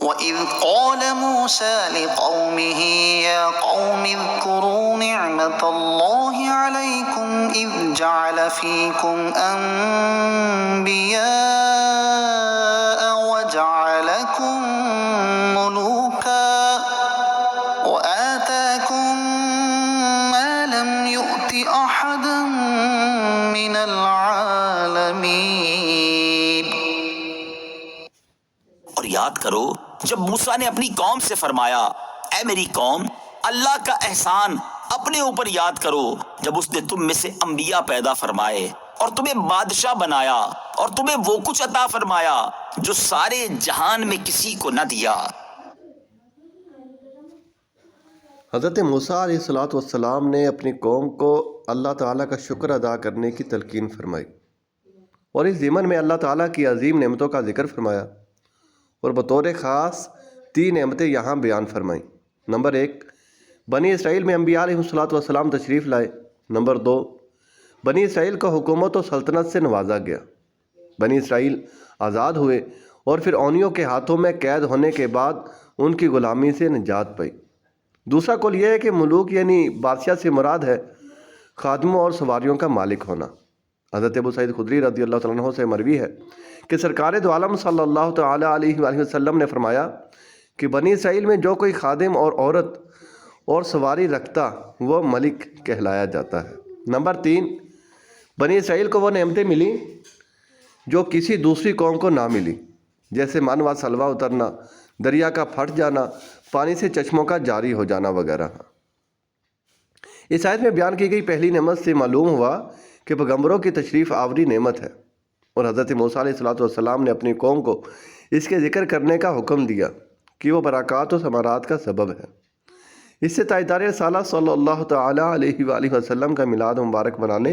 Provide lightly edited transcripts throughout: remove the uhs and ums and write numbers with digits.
وَإِذْ قَالَ مُوسَىٰ لِقَوْمِهِ يَا قَوْمِ اذْكُرُوا نِعْمَةَ اللَّهِ عَلَيْكُمْ إِذْ جَعَلَ فِيكُمْ أَنبِيَاءَ وَجَعَلَكُم مُّلُوكًا وَآتَاكُم مَّا لَمْ يُؤْتِ أَحَدًا مِّنَ الْعَالَمِينَ۔ اور یاد کرو جب موسیٰ نے اپنی قوم سے فرمایا، اے میری قوم، اللہ کا احسان اپنے اوپر یاد کرو جب اس نے تم میں سے انبیاء پیدا فرمائے اور تمہیں بادشاہ بنایا اور تمہیں وہ کچھ عطا فرمایا جو سارے جہان میں کسی کو نہ دیا۔ حضرت موسیٰ علیہ السلام نے اپنی قوم کو اللہ تعالیٰ کا شکر ادا کرنے کی تلقین فرمائی، اور اس ضمن میں اللہ تعالیٰ کی عظیم نعمتوں کا ذکر فرمایا، اور بطور خاص 3 نعمتیں یہاں بیان فرمائیں۔ نمبر 1، بنی اسرائیل میں انبیاء علیہ السلام تشریف لائے۔ نمبر 2، بنی اسرائیل کو حکومت و سلطنت سے نوازا گیا، بنی اسرائیل آزاد ہوئے اور پھر فرعونیوں کے ہاتھوں میں قید ہونے کے بعد ان کی غلامی سے نجات پائی۔ دوسرا قول یہ ہے کہ ملوک یعنی بادشاہ سے مراد ہے خادموں اور سواریوں کا مالک ہونا۔ حضرت ابو سعید خدری رضی اللہ تعالیٰ عنہ سے مروی ہے کہ سرکار دو عالم صلی اللہ تعالیٰ علیہ وآلہ وسلم نے فرمایا کہ بنی اسرائیل میں جو کوئی خادم اور عورت اور سواری رکھتا وہ ملک کہلایا جاتا ہے۔ نمبر 3، بنی اسرائیل کو وہ نعمتیں ملی جو کسی دوسری قوم کو نہ ملی، جیسے من و سلوہ اترنا، دریا کا پھٹ جانا، پانی سے چشموں کا جاری ہو جانا وغیرہ۔ اس آیت میں بیان کی گئی پہلی نعمت سے معلوم ہوا کہ پیغمبروں کی تشریف آوری نعمت ہے، اور حضرت موسیٰ علیہ السلام نے اپنی قوم کو اس کے ذکر کرنے کا حکم دیا کہ وہ برکات و ثمرات کا سبب ہے۔ اس سے تاجدار رسالہ صلی اللہ تعالیٰ علیہ وآلہ وسلم کا میلاد مبارک منانے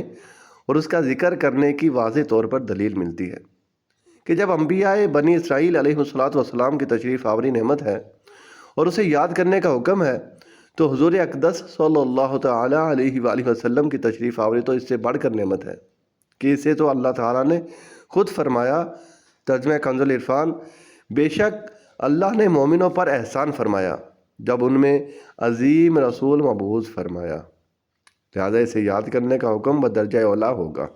اور اس کا ذکر کرنے کی واضح طور پر دلیل ملتی ہے کہ جب انبیاء بنی اسرائیل علیہ السلام کی تشریف آوری نعمت ہے اور اسے یاد کرنے کا حکم ہے، تو حضور اقدس صلی اللہ تعالیٰ علیہ وآلہ وسلم کی تشریف آوری تو اس سے بڑھ کر نعمت ہے کہ اسے تو اللہ تعالیٰ نے خود فرمایا۔ ترجمہ کنز العرفان، بے شک اللہ نے مومنوں پر احسان فرمایا جب ان میں عظیم رسول مبعوث فرمایا، لہذا اسے یاد کرنے کا حکم بدرجہ اولا ہوگا۔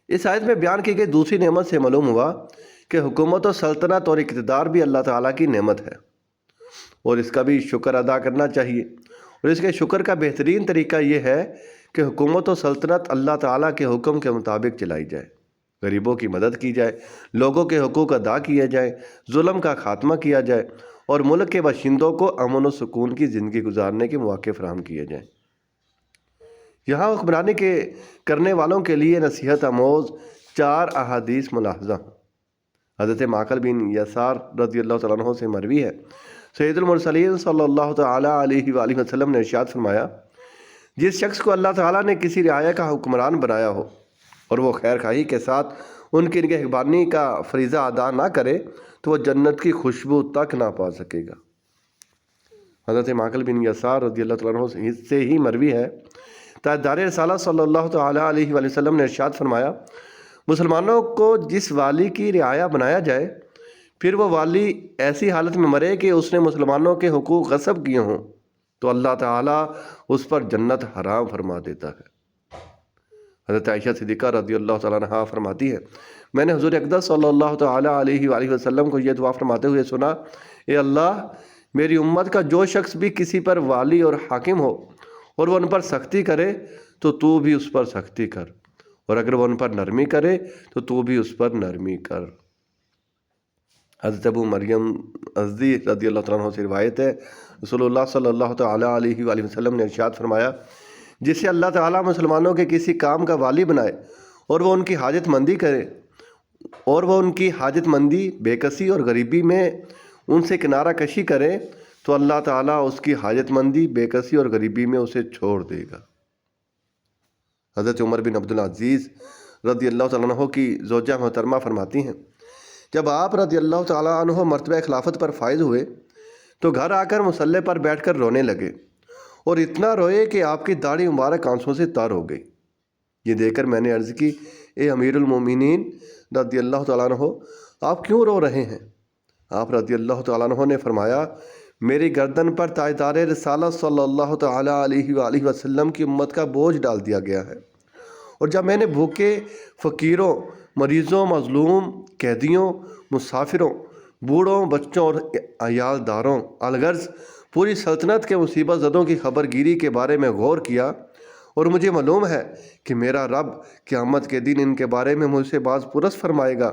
اس آیت میں بیان کی گئی دوسری نعمت سے معلوم ہوا کہ حکومت و سلطنت اور اقتدار بھی اللہ تعالیٰ کی نعمت ہے، اور اس کا بھی شکر ادا کرنا چاہیے، اور اس کے شکر کا بہترین طریقہ یہ ہے کہ حکومت و سلطنت اللہ تعالیٰ کے حکم کے مطابق چلائی جائے، غریبوں کی مدد کی جائے، لوگوں کے حقوق ادا کیے جائیں، ظلم کا خاتمہ کیا جائے، اور ملک کے باشندوں کو امن و سکون کی زندگی گزارنے کے مواقع فراہم کیے جائیں۔ یہاں حکمرانی کے کرنے والوں کے لیے نصیحت آموز 4 احادیث ملاحظہ۔ حضرت معقل بن یسار رضی اللہ تعالیٰ عنہ سے مروی ہے، سید المرسلین صلی اللہ تعالیٰ علیہ وآلہ وسلم نے ارشاد فرمایا، جس شخص کو اللہ تعالیٰ نے کسی رعایا کا حکمران بنایا ہو اور وہ خیر خواہی کے ساتھ ان کی نگہبانی کا فریضہ ادا نہ کرے تو وہ جنت کی خوشبو تک نہ پا سکے گا۔ حضرت معقل بن یسار رضی اللہ تعالیٰ عنہ سے ہی مروی ہے، تاجدار رسالہ صلی اللہ تعالیٰ علیہ وآلہ وسلم نے ارشاد فرمایا، مسلمانوں کو جس والی کی رعایا بنایا جائے پھر وہ والی ایسی حالت میں مرے کہ اس نے مسلمانوں کے حقوق غصب کیے ہوں تو اللہ تعالیٰ اس پر جنت حرام فرما دیتا ہے۔ حضرت عائشہ صدیقہ رضی اللہ تعالیٰ عنہا فرماتی ہے، میں نے حضور اقدس صلی اللہ تعالیٰ علیہ وآلہ وسلم کو یہ دعا فرماتے ہوئے سنا، اے اللہ، میری امت کا جو شخص بھی کسی پر والی اور حاکم ہو اور وہ ان پر سختی کرے تو بھی اس پر سختی کر، اور اگر وہ ان پر نرمی کرے تو بھی اس پر نرمی کر۔ حضرت ابو مریم ازدی رضی اللہ تعالیٰ عنہ سے روایت ہے، رسول اللہ صلی اللہ تعالیٰ علیہ وآلہ وسلم نے ارشاد فرمایا، جسے اللہ تعالیٰ مسلمانوں کے کسی کام کا والی بنائے اور وہ ان کی حاجت مندی کرے اور وہ ان کی حاجت مندی، بے کسی اور غریبی میں ان سے کنارہ کشی کرے تو اللہ تعالیٰ اس کی حاجت مندی، بے کسی اور غریبی میں اسے چھوڑ دے گا۔ حضرت عمر بن عبدالعزیز رضی اللہ تعالیٰ عنہ کی زوجہ محترمہ فرماتی ہیں، جب آپ رضی اللہ تعالیٰ عنہ مرتبہ خلافت پر فائز ہوئے تو گھر آ کر مصلے پر بیٹھ کر رونے لگے، اور اتنا روئے کہ آپ کی داڑھی مبارک آنسوں سے تر ہو گئی۔ یہ دیکھ کر میں نے عرض کی، اے امیر المومنین رضی اللہ تعالیٰ عنہ، آپ کیوں رو رہے ہیں؟ آپ رضی اللہ تعالیٰ عنہ نے فرمایا میری گردن پر تاجدار رسالت صلی اللہ تعالیٰ علیہ وآلہ وسلم کی امت کا بوجھ ڈال دیا گیا ہے، اور جب میں نے بھوکے، فقیروں، مریضوں، مظلوم، قیدیوں، مسافروں، بوڑھوں، بچوں اور عیال داروں الغرض پوری سلطنت کے مصیبت زدوں کی خبر گیری کے بارے میں غور کیا، اور مجھے معلوم ہے کہ میرا رب قیامت کے دن ان کے بارے میں مجھ سے باز پرس فرمائے گا،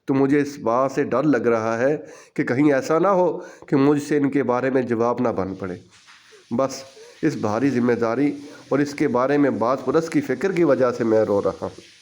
تو مجھے اس بات سے ڈر لگ رہا ہے کہ کہیں ایسا نہ ہو کہ مجھ سے ان کے بارے میں جواب نہ بن پڑے۔ بس اس بھاری ذمہ داری اور اس کے بارے میں باز پرس کی فکر کی وجہ سے میں رو رہا ہوں۔